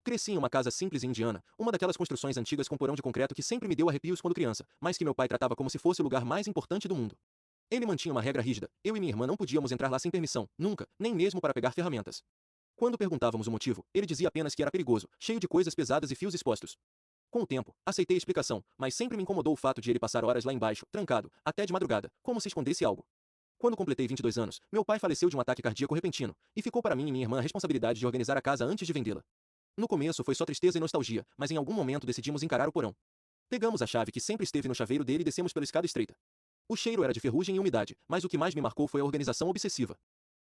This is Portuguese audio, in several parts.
Cresci em uma casa simples e indiana, uma daquelas construções antigas com porão de concreto que sempre me deu arrepios quando criança, mas que meu pai tratava como se fosse o lugar mais importante do mundo. Ele mantinha uma regra rígida: eu e minha irmã não podíamos entrar lá sem permissão, nunca, nem mesmo para pegar ferramentas. Quando perguntávamos o motivo, ele dizia apenas que era perigoso, cheio de coisas pesadas e fios expostos. Com o tempo, aceitei a explicação, mas sempre me incomodou o fato de ele passar horas lá embaixo, trancado, até de madrugada, como se escondesse algo. Quando completei 22 anos, meu pai faleceu de um ataque cardíaco repentino, e ficou para mim e minha irmã a responsabilidade de organizar a casa antes de vendê-la. No começo foi só tristeza e nostalgia, mas em algum momento decidimos encarar o porão. Pegamos a chave que sempre esteve no chaveiro dele e descemos pela escada estreita. O cheiro era de ferrugem e umidade, mas o que mais me marcou foi a organização obsessiva.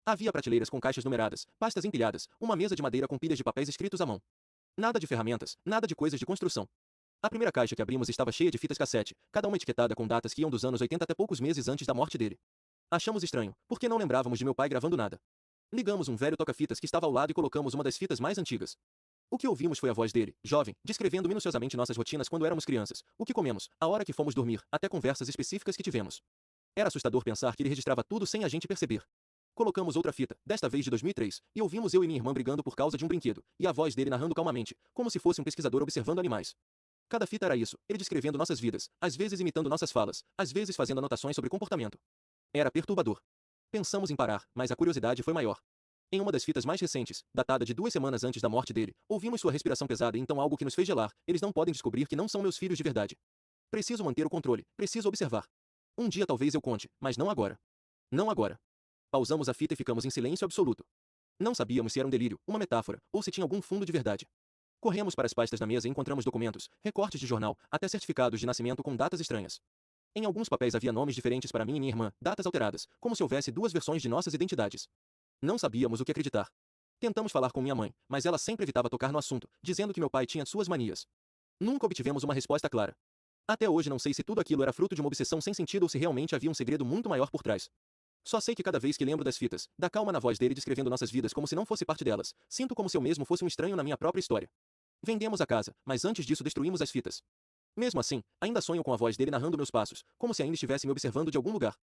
Havia prateleiras com caixas numeradas, pastas empilhadas, uma mesa de madeira com pilhas de papéis escritos à mão. Nada de ferramentas, nada de coisas de construção. A primeira caixa que abrimos estava cheia de fitas cassete, cada uma etiquetada com datas que iam dos anos 80 até poucos meses antes da morte dele. Achamos estranho, porque não lembrávamos de meu pai gravando nada. Ligamos um velho toca-fitas que estava ao lado e colocamos uma das fitas mais antigas. O que ouvimos foi a voz dele, jovem, descrevendo minuciosamente nossas rotinas quando éramos crianças, o que comemos, a hora que fomos dormir, até conversas específicas que tivemos. Era assustador pensar que ele registrava tudo sem a gente perceber. Colocamos outra fita, desta vez de 2003, e ouvimos eu e minha irmã brigando por causa de um brinquedo, e a voz dele narrando calmamente, como se fosse um pesquisador observando animais. Cada fita era isso, ele descrevendo nossas vidas, às vezes imitando nossas falas, às vezes fazendo anotações sobre comportamento. Era perturbador. Pensamos em parar, mas a curiosidade foi maior. Em uma das fitas mais recentes, datada de 2 semanas antes da morte dele, ouvimos sua respiração pesada e então algo que nos fez gelar: eles não podem descobrir que não são meus filhos de verdade. Preciso manter o controle, preciso observar. Um dia talvez eu conte, mas não agora. Não agora. Pausamos a fita e ficamos em silêncio absoluto. Não sabíamos se era um delírio, uma metáfora, ou se tinha algum fundo de verdade. Corremos para as pastas da mesa e encontramos documentos, recortes de jornal, até certificados de nascimento com datas estranhas. Em alguns papéis havia nomes diferentes para mim e minha irmã, datas alteradas, como se houvesse duas versões de nossas identidades. Não sabíamos o que acreditar. Tentamos falar com minha mãe, mas ela sempre evitava tocar no assunto, dizendo que meu pai tinha suas manias. Nunca obtivemos uma resposta clara. Até hoje não sei se tudo aquilo era fruto de uma obsessão sem sentido ou se realmente havia um segredo muito maior por trás. Só sei que cada vez que lembro das fitas, da calma na voz dele descrevendo nossas vidas como se não fosse parte delas, sinto como se eu mesmo fosse um estranho na minha própria história. Vendemos a casa, mas antes disso destruímos as fitas. Mesmo assim, ainda sonho com a voz dele narrando meus passos, como se ainda estivesse me observando de algum lugar.